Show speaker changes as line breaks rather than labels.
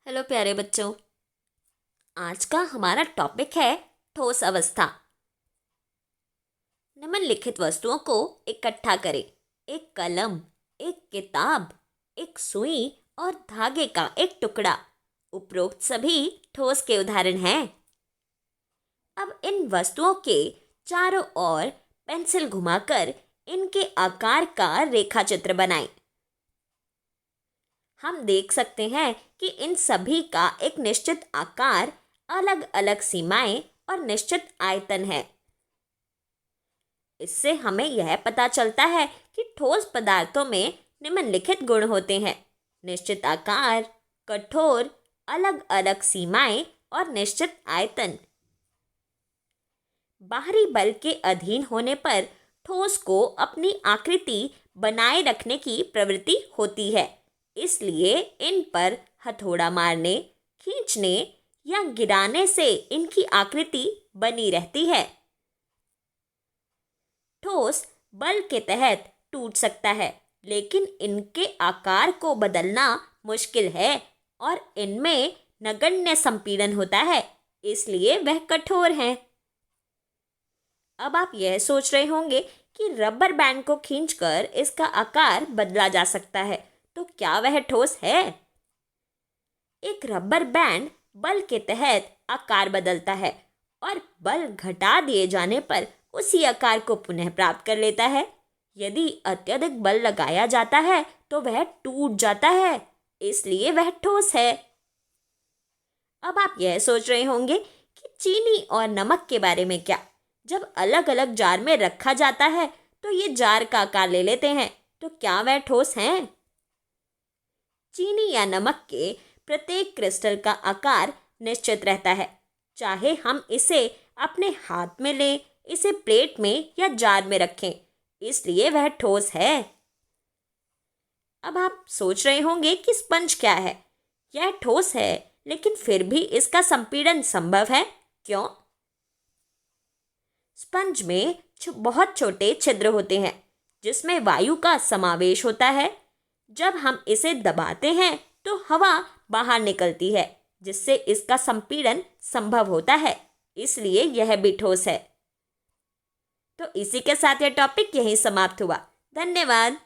Hello प्यारे बच्चों। आज का हमारा टॉपिक है ठोस अवस्था। निम्नलिखित वस्तुओं को इकट्ठा करें। एक कलम, एक किताब, एक सुई और धागे का एक टुकड़ा। उपरोक्त सभी ठोस के उदाहरण हैं। अब इन वस्तुओं के चारों ओर पेंसिल घुमाकर इनके आकार का रेखा चित्र बनाएं। हम देख सकते हैं कि इन सभी का एक निश्चित आकार, अलग अलग सीमाएं और निश्चित आयतन है। इससे हमें यह पता चलता है कि ठोस पदार्थों में निम्नलिखित गुण होते हैं: निश्चित आकार, कठोर, अलग अलग सीमाएं और निश्चित आयतन। बाहरी बल के अधीन होने पर ठोस को अपनी आकृति बनाए रखने की प्रवृत्ति होती है। इसलिए इन पर हथौड़ा मारने, खींचने या गिराने से इनकी आकृति बनी रहती है। ठोस बल के तहत टूट सकता है, लेकिन इनके आकार को बदलना मुश्किल है और इनमें नगण्य संपीड़न होता है, इसलिए वह कठोर हैं। अब आप यह सोच रहे होंगे कि रबर बैंड को खींचकर इसका आकार बदला जा सकता है, तो क्या वह ठोस है? एक रबर बैंड बल के तहत आकार बदलता है और बल घटा दिए जाने पर उसी आकार को पुनः प्राप्त कर लेता है। यदि अत्यधिक बल लगाया जाता है तो वह टूट जाता है, इसलिए वह ठोस है। अब आप यह सोच रहे होंगे कि चीनी और नमक के बारे में क्या? जब अलग अलग जार में रखा जाता है तो ये जार का आकार ले लेते हैं, तो क्या वह ठोस हैं? चीनी या नमक के प्रत्येक क्रिस्टल का आकार निश्चित रहता है, चाहे हम इसे अपने हाथ में लें, इसे प्लेट में या जार में रखें, इसलिए वह ठोस है। अब आप सोच रहे होंगे कि स्पंज क्या है? यह ठोस है, लेकिन फिर भी इसका संपीड़न संभव है। क्यों? स्पंज में बहुत छोटे छिद्र होते हैं जिसमें वायु का समावेश होता है। जब हम इसे दबाते हैं तो हवा बाहर निकलती है, जिससे इसका संपीड़न संभव होता है, इसलिए यह भी ठोस है। तो इसी के साथ यह टॉपिक यहीं समाप्त हुआ। धन्यवाद।